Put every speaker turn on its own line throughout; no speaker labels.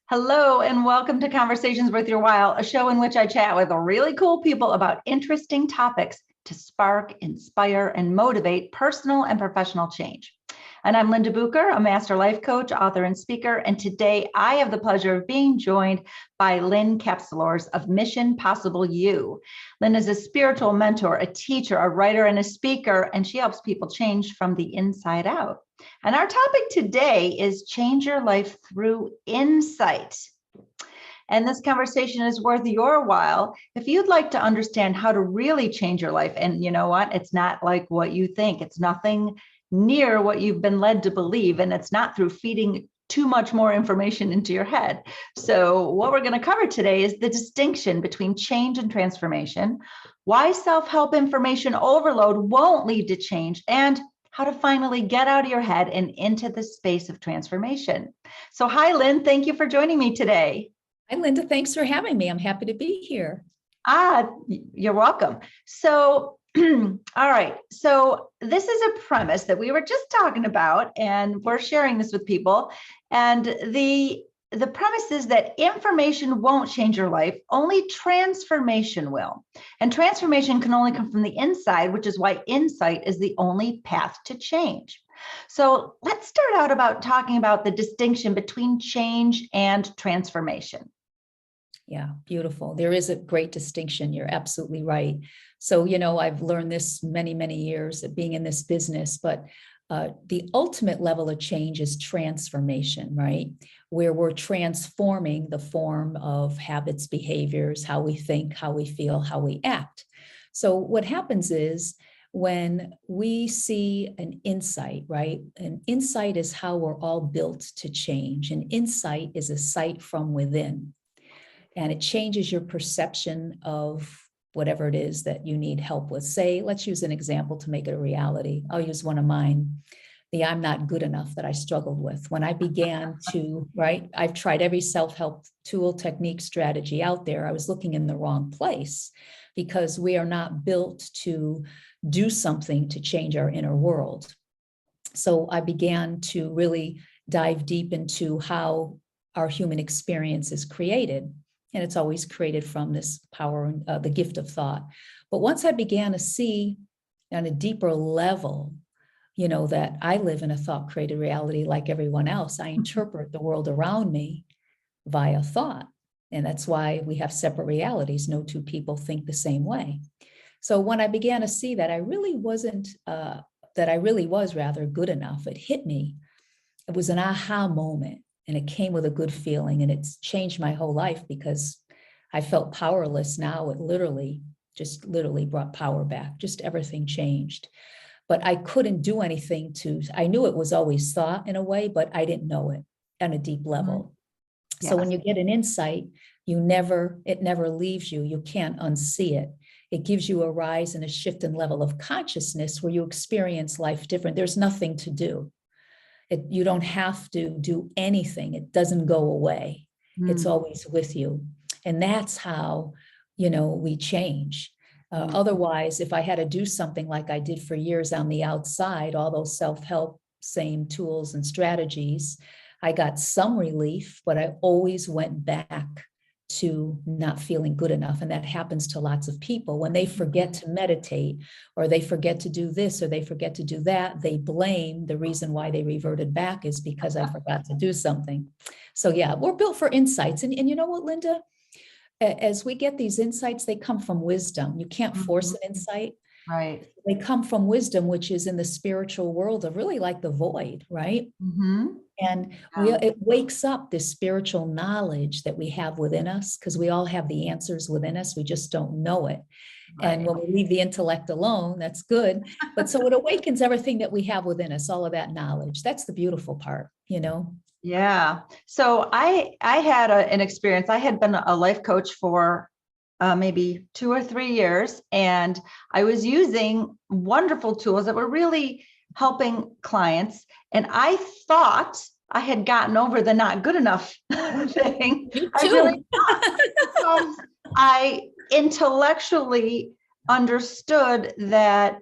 Hello, and welcome to Conversations Worth Your While, a show in which I chat with really cool people about interesting topics to spark, inspire, and motivate personal and professional change. And I'm Linda Bucher, a master life coach, author, and speaker. And today I have the pleasure of being joined by Lynn Capselors of Mission Possible You. Lynn is a spiritual mentor, a teacher, a writer, and a speaker, and she helps people change from the inside out. And our topic today is change your life through insight. And this conversation is worth your while. If you'd like to understand how to really change your life, and you know what, it's not like what you think. It's nothing near what you've been led to believe, and it's not through feeding too much more information into your head. So what we're going to cover today is the distinction between change and transformation, why self-help information overload won't lead to change, and how to finally get out of your head and into the space of transformation. So hi, Lynn. Thank you for joining me today.
Hi, Linda. Thanks for having me. I'm happy to be here.
You're welcome. So, all right. So this is a premise that we were just talking about, and we're sharing this with people. And the premise is that information won't change your life, only transformation will. And transformation can only come from the inside, which is why insight is the only path to change. So let's start out about talking about the distinction between change and transformation.
Yeah, beautiful. There is a great distinction. You're absolutely right. So, I've learned this many, many years of being in this business, but the ultimate level of change is transformation, right? Where we're transforming the form of habits, behaviors, how we think, how we feel, how we act. So what happens is when we see an insight, right? An insight is how we're all built to change. An insight is a sight from within. And it changes your perception of whatever it is that you need help with. Say, let's use an example to make it a reality. I'll use one of mine, the I'm not good enough that I struggled with. When I began to, right, I've tried every self-help tool, technique, strategy out there. I was looking in the wrong place because we are not built to do something to change our inner world. So I began to really dive deep into how our human experience is created. And it's always created from this power, the gift of thought. But once I began to see on a deeper level, that I live in a thought-created reality like everyone else, I interpret the world around me via thought. And that's why we have separate realities. No two people think the same way. So when I began to see that I really was rather good enough, it hit me. It was an aha moment. And it came with a good feeling, and it's changed my whole life because I felt powerless. Now it literally brought power back. Just everything changed. But I couldn't do anything I knew it was always thought in a way, but I didn't know it on a deep level. Yes. So when you get an insight, it never leaves you. You can't unsee it. It gives you a rise and a shift in level of consciousness where you experience life different. There's nothing to do. You don't have to do anything. It doesn't go away. It's always with you. And that's how, we change. Otherwise, if I had to do something like I did for years on the outside, all those self-help, same tools and strategies, I got some relief, but I always went back to not feeling good enough. And that happens to lots of people. When they forget to meditate, or they forget to do this, or they forget to do that, they blame the reason why they reverted back is because I forgot to do something. So yeah, we're built for insights. And you know what, Linda? As we get these insights, they come from wisdom. You can't force an insight.
Right.
They come from wisdom, which is in the spiritual world of really like the void, right? And it wakes up this spiritual knowledge that we have within us, because we all have the answers within us. We just don't know it. Right. And when we leave the intellect alone, that's good. But so it awakens everything that we have within us, all of that knowledge. That's the beautiful part,
Yeah. So I had an experience. I had been a life coach for maybe 2 or 3 years, and I was using wonderful tools that were really helping clients. And I thought I had gotten over the not good enough thing. I really thought, because I intellectually understood that,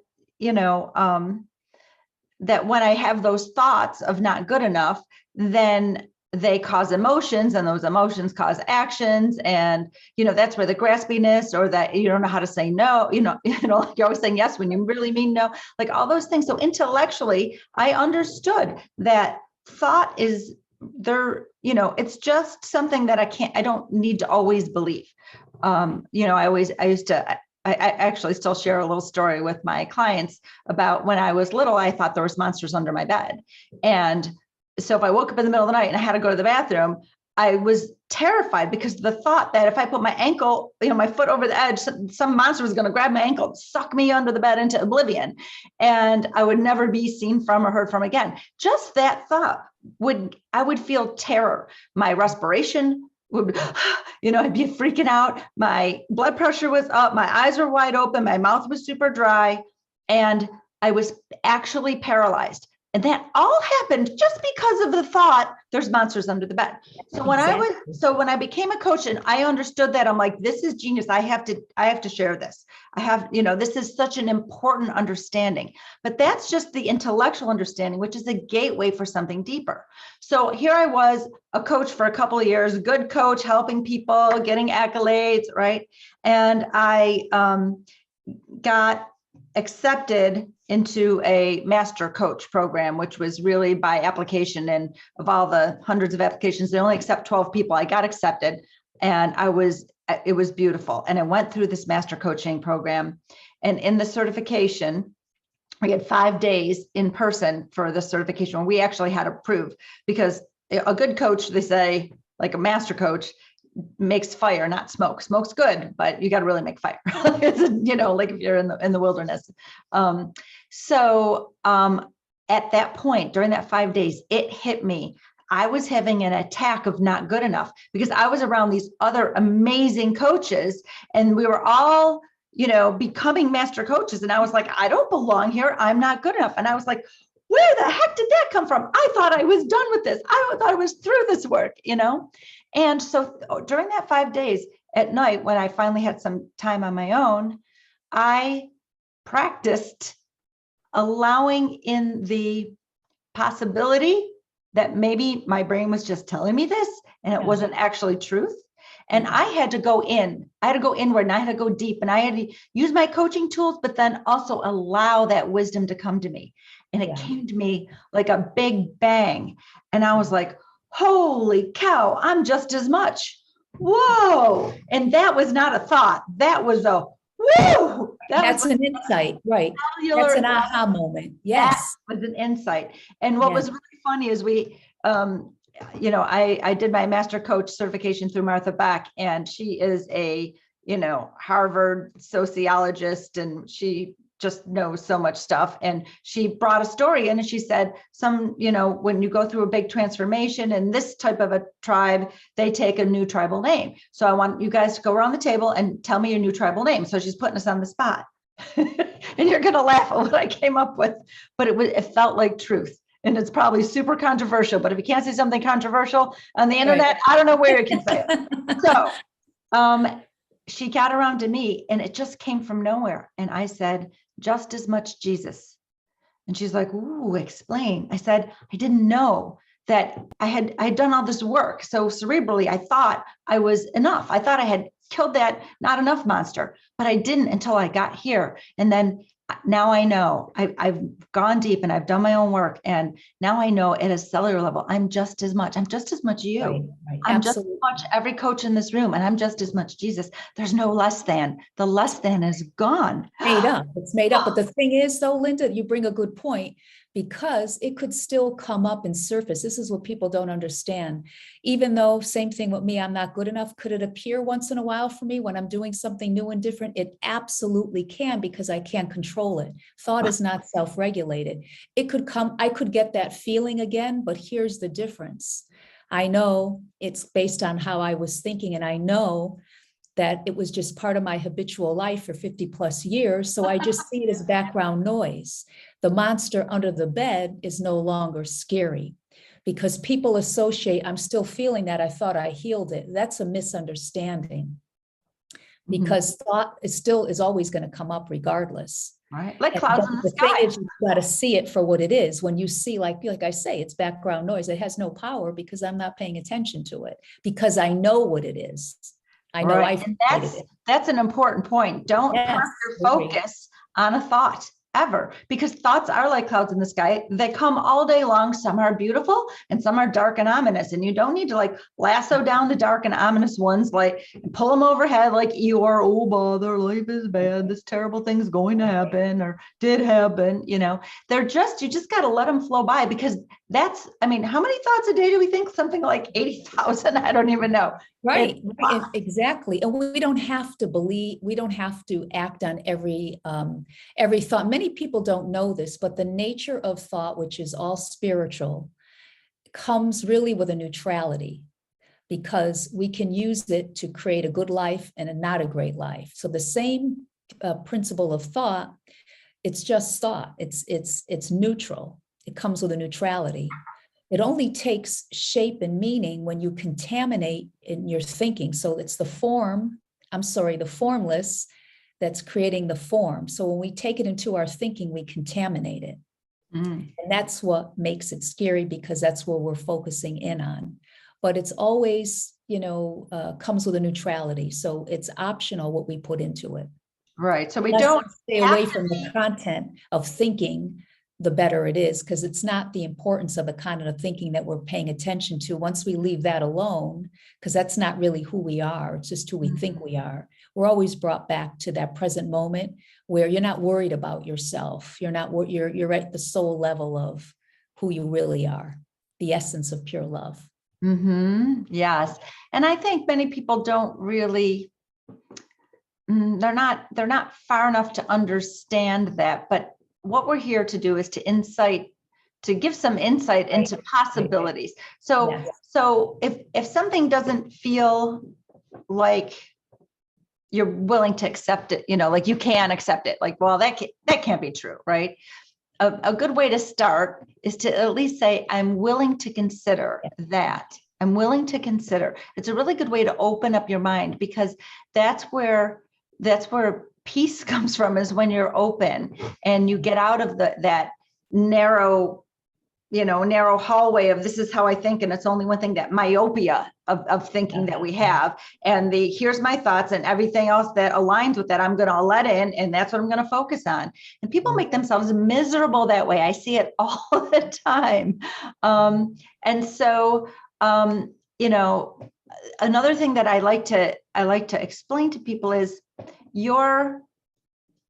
that when I have those thoughts of not good enough, then they cause emotions, and those emotions cause actions. And, that's where the graspiness, or that you don't know how to say no, like you're always saying yes when you really mean no, like all those things. So intellectually, I understood that thought is there, it's just something that I don't need to always believe. I actually still share a little story with my clients about when I was little, I thought there was monsters under my bed. And so if I woke up in the middle of the night and I had to go to the bathroom, I was terrified because the thought that if I put my ankle, my foot over the edge, some monster was going to grab my ankle, suck me under the bed into oblivion, and I would never be seen from or heard from again. Just that thought I would feel terror. My respiration would, I'd be freaking out. My blood pressure was up. My eyes were wide open. My mouth was super dry. And I was actually paralyzed. And that all happened just because of the thought there's monsters under the bed. So when I became a coach and I understood that, I'm like, this is genius. I have to share this. This is such an important understanding, but that's just the intellectual understanding, which is a gateway for something deeper. So here I was, a coach for a couple of years, a good coach, helping people, getting accolades, right? And I got accepted into a master coach program, which was really by application. And of all the hundreds of applications, they only accept 12 people. I got accepted, and it was beautiful. And I went through this master coaching program, and in the certification, we had 5 days in person for the certification. We actually had to prove, because a good coach, they say, like a master coach, makes fire, not smoke. Smoke's good, but you got to really make fire. Like if you're in the wilderness. At that point, during that 5 days, it hit me. I was having an attack of not good enough, because I was around these other amazing coaches, and we were all, becoming master coaches. And I was like, I don't belong here. I'm not good enough. And I was like, where the heck did that come from? I thought I was done with this. I thought I was through this work, And so during that 5 days at night, when I finally had some time on my own, I practiced allowing in the possibility that maybe my brain was just telling me this and it wasn't actually truth. And I had to go in. I had to go inward, and I had to go deep, and I had to use my coaching tools, but then also allow that wisdom to come to me. And it came to me like a big bang. And I was like, holy cow, I'm just as much. Whoa. And that was not a thought. That was a whoa.
That's an insight, right? That's an aha moment. Yes.
That was an insight. And what was really funny is I did my master coach certification through Martha Beck, and she is a, Harvard sociologist, and she just knows so much stuff. And she brought a story in, and she said, when you go through a big transformation in this type of a tribe, they take a new tribal name. So I want you guys to go around the table and tell me your new tribal name. So she's putting us on the spot. And you're going to laugh at what I came up with, but it felt like truth. And it's probably super controversial, but if you can't say something controversial on the internet, I don't know where you can say it. So she got around to me, and it just came from nowhere. And I said, just as much Jesus. And she's like, ooh, explain. I said, I didn't know that I had done all this work. So cerebrally, I thought I was enough. I thought I had killed that not enough monster, but I didn't until I got here. And then now I know I've gone deep, and I've done my own work. And now I know at a cellular level, I'm just as much you.
Right.
I'm just as much every coach in this room, and I'm just as much Jesus. There's no less than. The less than is gone.
Made up. It's made up. But the thing is, though, Linda, you bring a good point, because it could still come up and surface. This is what people don't understand. Even though, same thing with me, I'm not good enough. Could it appear once in a while for me when I'm doing something new and different? It absolutely can, because I can't control it. Thought is not self-regulated. It could come, I could get that feeling again, but here's the difference. I know it's based on how I was thinking, and I know that it was just part of my habitual life for 50 plus years. So I just see it as background noise. The monster under the bed is no longer scary, because people associate, I'm still feeling that, I thought I healed it. That's a misunderstanding, because thought is always going to come up regardless.
Right. Like
And
clouds
then
in the
the thing
sky.
is, you've got to see it for what it is. When you see, like I say, it's background noise. It has no power because I'm not paying attention to it, because I know what it is. I know
Right.
I've
And
created it.
that's an important point. Don't park
Yes,
your
agree.
focus on a thought ever, because thoughts are like clouds in the sky. They come all day long. Some are beautiful and some are dark and ominous. And you don't need to like lasso down the dark and ominous ones, like pull them overhead like Eeyore, oh bother, life is bad, this terrible thing's going to happen or did happen. They're just, you just got to let them flow by, because that's, I mean, how many thoughts a day do we think? Something like 80,000. I don't even know.
Right,
Wow.
exactly. And we don't have to believe, we don't have to act on every thought. Many people don't know this, but the nature of thought, which is all spiritual, comes really with a neutrality, because we can use it to create a good life and a not a great life. So the same principle of thought, it's just thought. It's neutral. It comes with a neutrality. It only takes shape and meaning when you contaminate in your thinking. So it's the formless that's creating the form. So when we take it into our thinking, we contaminate it.
Mm.
And that's what makes it scary, because that's what we're focusing in on. But it's always, comes with a neutrality. So it's optional what we put into it.
Right. So we
Less
don't
stay
have
away
to
from the content of thinking, the better it is, because it's not the importance of the kind of thinking that we're paying attention to. Once we leave that alone, because that's not really who we are, it's just who we think we are. We're always brought back to that present moment where you're not worried about yourself. You're at the soul level of who you really are, the essence of pure love.
Yes. And I think many people don't really, they're not far enough to understand that. But what we're here to do is to give some insight into possibilities. So,
Yes.
so if something doesn't feel like you're willing to accept it, like you can accept it, like, well, that can't be true, right? A good way to start is to at least say, I'm willing to consider that. I'm willing to consider. It's a really good way to open up your mind, because that's where peace comes from, is when you're open and you get out of that narrow hallway of this is how I think. And it's only one thing, that myopia of thinking that we have. And here's my thoughts, and everything else that aligns with that, I'm going to let in, and that's what I'm going to focus on. And people make themselves miserable that way. I see it all the time. And so, another thing that I like to explain to people is your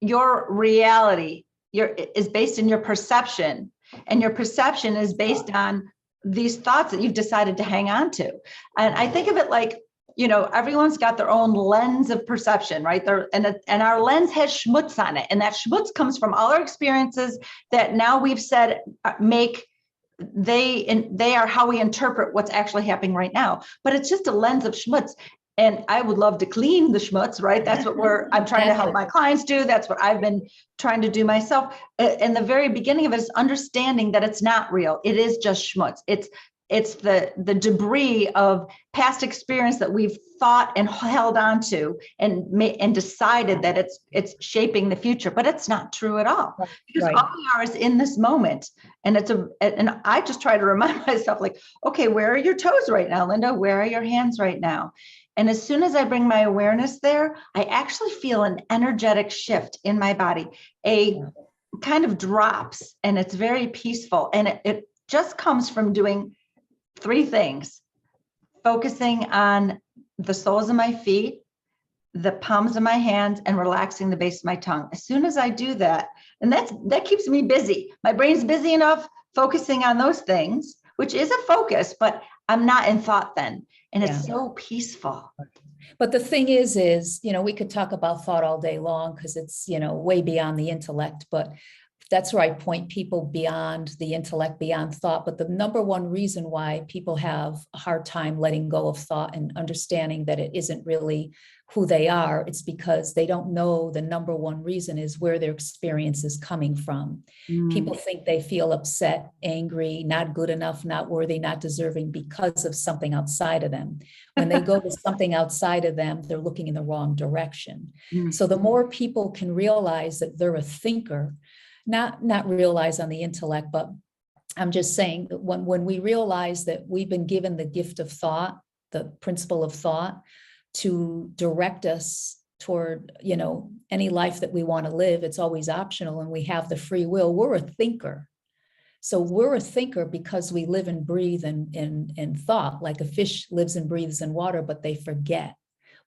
reality is based in your perception. And your perception is based on these thoughts that you've decided to hang on to. And I think of it like, everyone's got their own lens of perception, right? And our lens has schmutz on it. And that schmutz comes from all our experiences that now we've said they are how we interpret what's actually happening right now. But it's just a lens of schmutz. And I would love to clean the schmutz, right? That's what I'm trying to help my clients do. That's what I've been trying to do myself. In the very beginning of it is understanding that it's not real. It is just schmutz. It's the debris of past experience that we've thought and held on to and decided that it's shaping the future, but it's not true at all. Because all we are is in this moment. And and I just try to remind myself, like, okay, where are your toes right now, Linda? Where are your hands right now? And as soon as I bring my awareness there, I actually feel an energetic shift in my body, a kind of drops, and it's very peaceful. And it just comes from doing three things: focusing on the soles of my feet, the palms of my hands, and relaxing the base of my tongue. As soon as I do that, and that keeps me busy. My brain's busy enough focusing on those things, which is a focus, but I'm not in thought then. And it's so peaceful.
But the thing is, we could talk about thought all day long, because it's, way beyond the intellect. But that's where I point people beyond the intellect, beyond thought. But the number one reason why people have a hard time letting go of thought and understanding that it isn't really who they are, it's because they don't know the number one reason is where their experience is coming from. People think they feel upset, angry, not good enough, not worthy, not deserving because of something outside of them. When they go to something outside of them, they're looking in the wrong direction. So the more people can realize that they're a thinker, not realize on the intellect, but I'm just saying that when we realize that we've been given the gift of thought, the principle of thought, to direct us toward, any life that we want to live, it's always optional, and we have the free will. We're a thinker. So we're a thinker because we live and breathe in thought, like a fish lives and breathes in water, but they forget.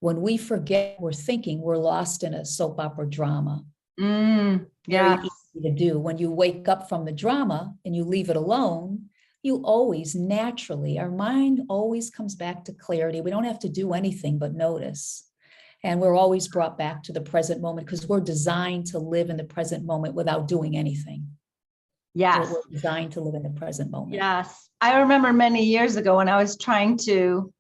When we forget we're thinking, we're lost in a soap opera drama.
Yeah.
Very easy to do. When you wake up from the drama and you leave it alone, you always naturally, our mind always comes back to clarity. We don't have to do anything but notice. And we're always brought back to the present moment because we're designed to live in the present moment without doing anything.
Yes.
We're designed to live in the present moment.
Yes. I remember many years ago when I was trying to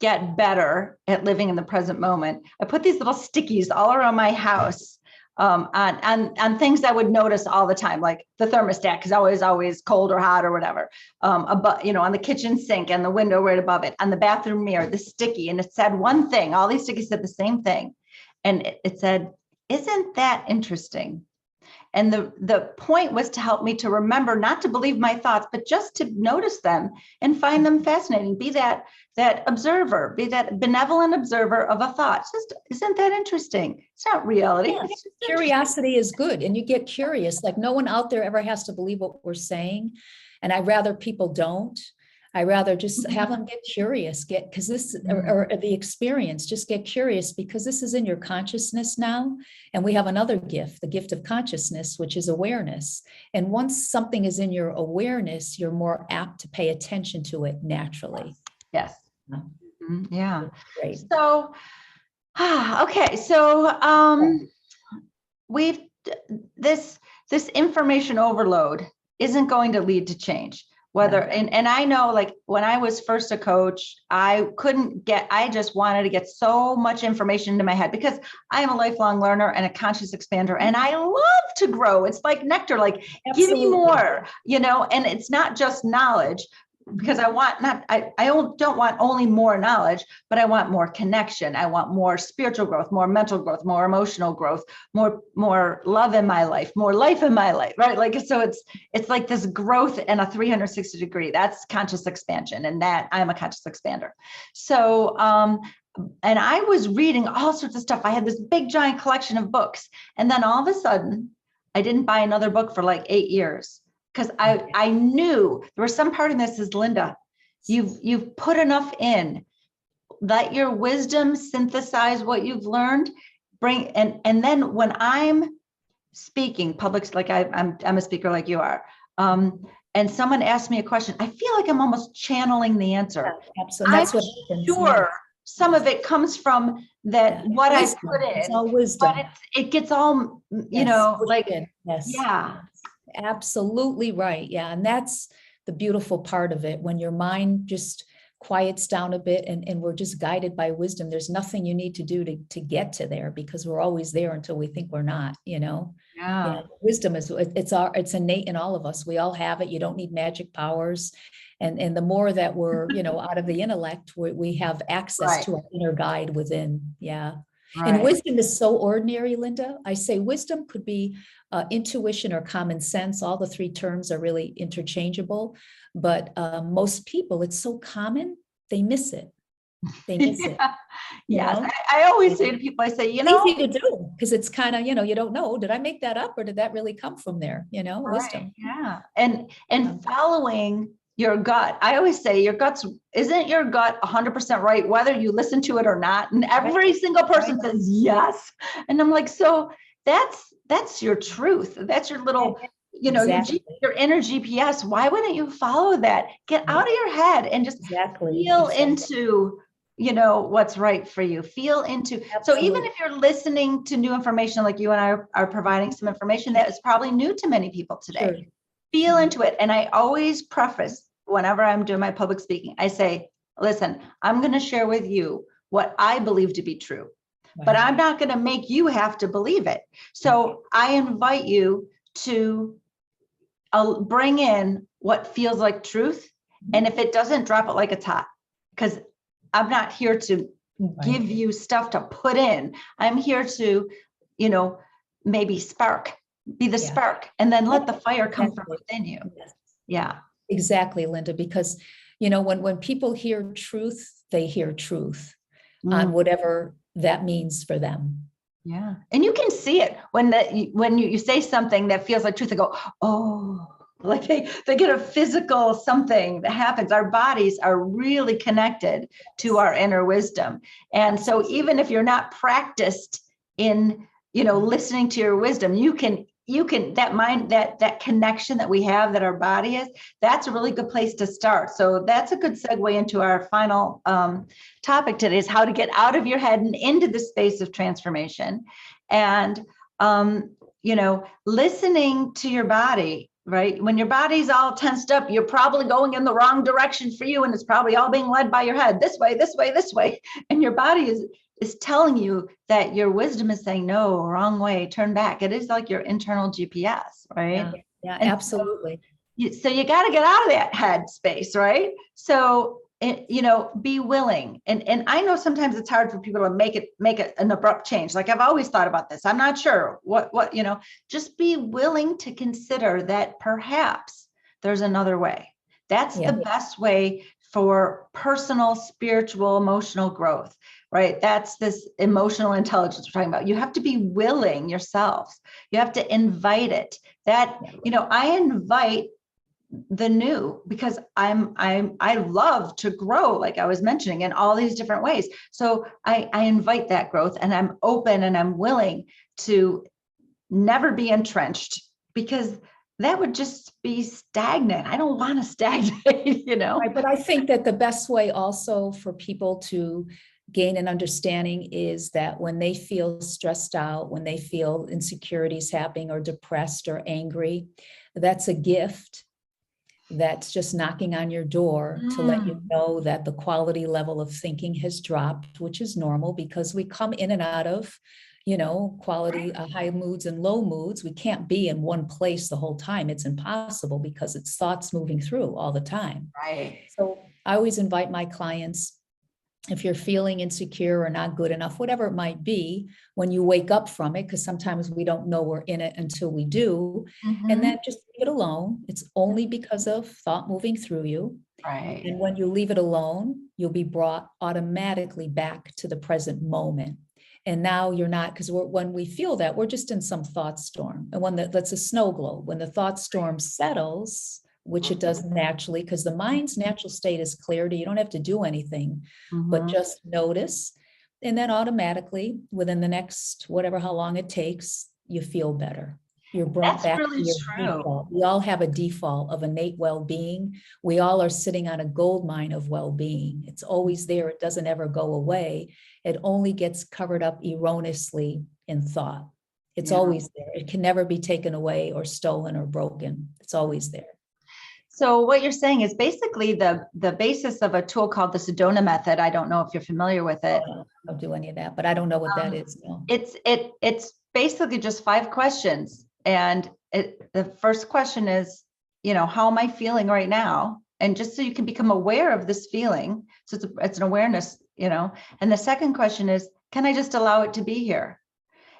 get better at living in the present moment, I put these little stickies all around my house. On things I would notice all the time, like the thermostat, because always cold or hot or whatever, above, on the kitchen sink and the window right above it, on the bathroom mirror, the sticky, and it said one thing. All these stickies said the same thing, and it said, "Isn't that interesting?" And the point was to help me to remember not to believe my thoughts, but just to notice them and find them fascinating. Be that observer, be that benevolent observer of a thought. Just, isn't that interesting? It's not reality.
Yeah, curiosity is good. And you get curious, like no one out there ever has to believe what we're saying. And I'd rather people don't. I rather just have them get curious, because this, or the experience, just get curious, because this is in your consciousness now. And we have another gift, the gift of consciousness, which is awareness. And once something is in your awareness, you're more apt to pay attention to it naturally.
Yes. Yeah.
Great.
So, okay. So, we've, this information overload isn't going to lead to change. And I know, like when I was first a coach, I just wanted to get so much information into my head because I am a lifelong learner and a conscious expander, and I love to grow. It's like nectar, like give me more, and it's not just knowledge, because I don't want only more knowledge, but I want more connection. I want more spiritual growth, more mental growth, more emotional growth, more love in my life, more life in my life, right? Like, so it's like this growth in a 360 degree. That's conscious expansion, and that I'm a conscious expander. So, and I was reading all sorts of stuff. I had this big giant collection of books, and then all of a sudden I didn't buy another book for like 8 years. Because I knew there was some part of this is, Linda, you've put enough in, let your wisdom synthesize what you've learned, and then when I'm speaking public, like I'm a speaker like you are, and someone asks me a question, I feel like I'm almost channeling the answer.
Yeah, absolutely. That's what happens.
Sure, some of it comes from that what
wisdom.
I put in,
it's all wisdom.
But it gets all like
yeah. Absolutely right. Yeah. And that's the beautiful part of it. When your mind just quiets down a bit and we're just guided by wisdom, there's nothing you need to do to get to there, because we're always there until we think we're not,
Yeah.
Wisdom it's innate in all of us. We all have it. You don't need magic powers. And the more that we're, out of the intellect, we have access to our inner guide within. Yeah. Right. And wisdom is so ordinary, Linda. I say wisdom could be intuition or common sense. All the three terms are really interchangeable, but most people, it's so common, they miss it. They miss it.
Yes, I always say to people, I say,
it's easy to do because it's kind of, you don't know, did I make that up or did that really come from there? Wisdom.
Yeah, and following your gut. I always say isn't your gut 100% right, whether you listen to it or not? And every single person says yes. And I'm like, so that's your truth. That's your little, your inner GPS. Why wouldn't you follow that? Get out of your head and just feel into what's right for you. Feel into, so
Absolutely.
even if you're listening to new information, like you and I are providing some information that is probably new to many people today,
Sure.
feel into it. And I always preface whenever I'm doing my public speaking, I say, listen, I'm going to share with you what I believe to be true, but I'm not going to make you have to believe it. So I invite you to bring in what feels like truth. And if it doesn't, drop it like it's hot, because I'm not here to give you stuff to put in. I'm here to, maybe be the spark, and then let the fire come from within you.
Yes.
Yeah.
Exactly, Linda, because, when people hear truth, they hear truth on whatever that means for them.
Yeah. And you can see it when you say something that feels like truth, they go, oh, like they get a physical something that happens. Our bodies are really connected to our inner wisdom. And so even if you're not practiced in, listening to your wisdom, you can that mind, that connection that we have, that our body is, that's a really good place to start. So that's a good segue into our final topic today, is how to get out of your head and into the space of transformation. And, listening to your body, right? When your body's all tensed up, you're probably going in the wrong direction for you. And it's probably all being led by your head, this way, this way, this way. And your body is telling you that your wisdom is saying, no, wrong way, turn back. It is like your internal GPS, right?
Yeah,
and
absolutely.
So you got to get out of that head space, right? So, be willing. And I know sometimes it's hard for people to make it an abrupt change. Like, I've always thought about this. I'm not sure what, just be willing to consider that perhaps there's another way. That's the best way for personal, spiritual, emotional growth, right? That's this emotional intelligence we're talking about. You have to be willing yourselves. You have to invite it. I invite the new, because I love to grow, like I was mentioning, in all these different ways. So I invite that growth, and I'm open and I'm willing to never be entrenched, because that would just be stagnant. I don't want to stagnate,
Right, but I think that the best way also for people to gain an understanding is that when they feel stressed out, when they feel insecurities happening, or depressed or angry, that's a gift that's just knocking on your door to let you know that the quality level of thinking has dropped, which is normal, because we come in and out of, quality, high moods and low moods. We can't be in one place the whole time. It's impossible, because it's thoughts moving through all the time.
Right.
So I always invite my clients, if you're feeling insecure or not good enough, whatever it might be, when you wake up from it, because sometimes we don't know we're in it until we do, and then just leave it alone. It's only because of thought moving through you.
Right.
And when you leave it alone, you'll be brought automatically back to the present moment. And now you're not, because when we feel that, we're just in some thought storm. And that's a snow globe. When the thought storm settles, which it does naturally, because the mind's natural state is clarity. You don't have to do anything, but just notice. And then automatically, within the next, how long it takes, you feel better. You're brought back to your default. We all have a default of innate well-being. We all are sitting on a gold mine of well-being. It's always there. It doesn't ever go away. It only gets covered up erroneously in thought. It's always there. It can never be taken away or stolen or broken. It's always there.
So what you're saying is basically the basis of a tool called the Sedona method. I don't know if you're familiar with it.
I don't do any of that, but I don't know what that is. No.
It's basically just 5 questions. And the first question is, how am I feeling right now? And just so you can become aware of this feeling. So it's an awareness, and the second question is, can I just allow it to be here?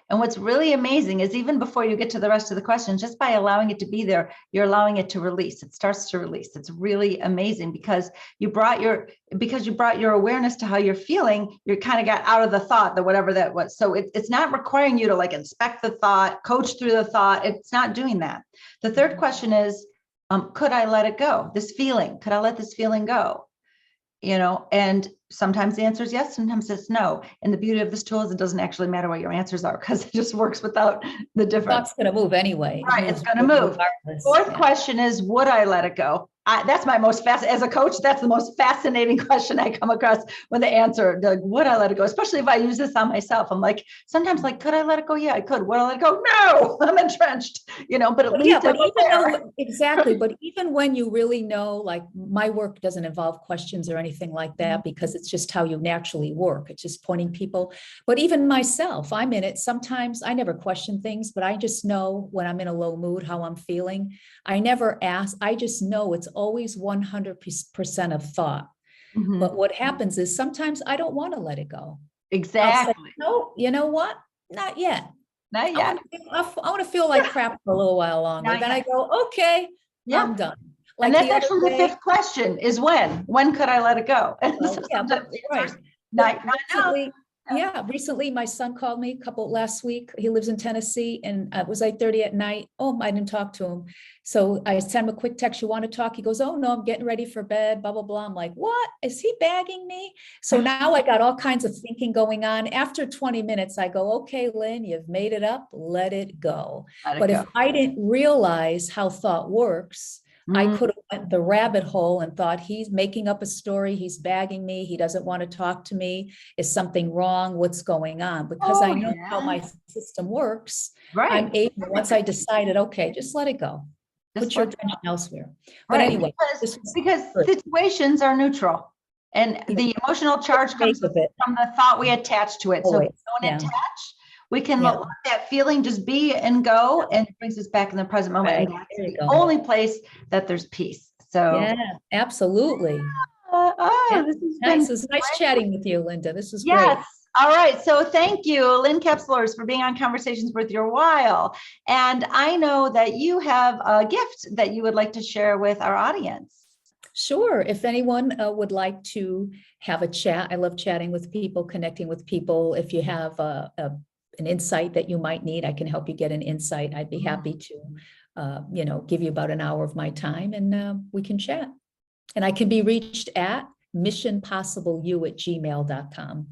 And what's really amazing is, even before you get to the rest of the questions, just by allowing it to be there, you're allowing it to release. It starts to release. It's really amazing, because you brought your awareness to how you're feeling. You kind of got out of the thought, the whatever that was. So it's not requiring you to like inspect the thought, coach through the thought. It's not doing that. The third question is, could I let it go? This feeling, could I let this feeling go? And sometimes the answer is yes, sometimes it's no. And the beauty of this tool is it doesn't actually matter what your answers are, because it just works without the difference.
Thought's going to move anyway.
Right, it's going to move. Fourth question is, would I let it go? That's my most as a coach, that's the most fascinating question I come across when they answer, like, would I let it go? Especially if I use this on myself. I'm like, sometimes like, could I let it go? Yeah, I could. Would I let it go? No, I'm entrenched, but at least
but
I'm
even
aware.
though, exactly, but even when you really know, like my work doesn't involve questions or anything like that, because it's just how you naturally work. It's just pointing people. But even myself, I'm in it. Sometimes I never question things, but I just know when I'm in a low mood, how I'm feeling. I never ask. I just know it's always 100% of thought.
Mhm.
But what happens is sometimes I don't want to let it go. I'll say,
Exactly.
no, you know what? Not yet.
Not
I
yet.
want to feel like crap for a little while longer.
Not
Then I
yet.
go, okay,
Yeah.
I'm done.
And
Like
that's
the other
actually the
day,
fifth question is when? When could I let it go? And so
yeah,
sometimes
but
the answer
right.
is not now.
Recently,
Yeah.
recently my son called me a couple last week. He lives in Tennessee, and it was 8:30 at night. Oh, I didn't talk to him. So I sent him a quick text. You want to talk? He goes, oh no, I'm getting ready for bed, blah, blah, blah. I'm like, what? Is he bagging me? So now I got all kinds of thinking going on. After 20 minutes, I go, okay, Lynn, you've made it up, let it go.
Let it
But
go.
if I didn't realize how thought works, I
Mm.
could have went the rabbit hole and thought he's making up a story, he's bagging me, he doesn't want to talk to me. Is something wrong? What's going on? Because I
Oh,
know how
yeah.
my system works, I'm
Right.
able, once I decided, okay, just let it go.
Just
Put your
let
attention elsewhere. But
right.
anyway, this was
Because
good.
situations are neutral. And
Yeah,
the emotional charge
make
comes
of it
from the thought we attach to it. So if
always.
we don't
Yeah,
attach, we can
yeah,
let that feeling just be and go, and it brings us back in the present moment.
right.
And that's
There you
the
go.
only place that there's peace. So
Yeah, absolutely. Yeah,
this has been
nice. It was nice
great.
chatting with you, Linda. This was great.
Yes. All right. So thank you, Lynn Capselors, for being on Conversations Worth Your While. And I know that you have a gift that you would like to share with our audience.
Sure. If anyone would like to have a chat, I love chatting with people, connecting with people. If you have an insight that you might need, I can help you get an insight. I'd be happy to, give you about an hour of my time, and we can chat. And I can be reached at missionpossibleyou@gmail.com.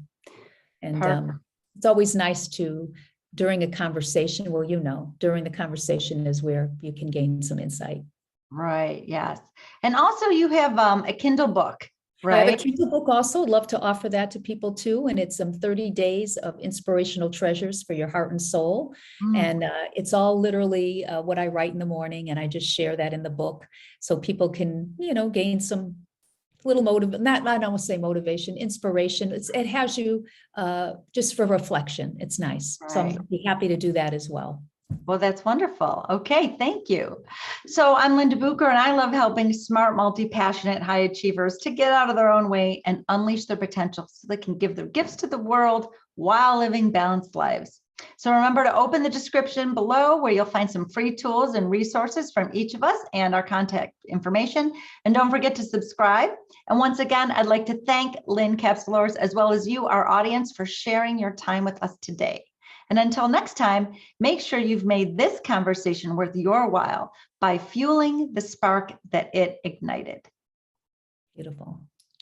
And
Perfect.
it's always nice to, during a conversation, well, during the conversation is where you can gain some insight.
Right. Yes. And also you have a Kindle book,
I have a
right?
Kindle book also. Love to offer that to people too. And it's 30 days of inspirational treasures for your heart and soul.
Mm.
And it's all literally what I write in the morning. And I just share that in the book so people can, gain some little not I don't want to say motivation, inspiration. It has you just for reflection. It's nice. So
Right.
I'm be happy to do that as well.
Well, that's wonderful. Okay, thank you. So I'm Linda Bucher, and I love helping smart, multi-passionate high achievers to get out of their own way and unleash their potential so they can give their gifts to the world while living balanced lives. So remember to open the description below where you'll find some free tools and resources from each of us and our contact information. And don't forget to subscribe. And once again, I'd like to thank Lynn Capselors as well as you, our audience, for sharing your time with us today. And until next time, make sure you've made this conversation worth your while by fueling the spark that it ignited.
Beautiful.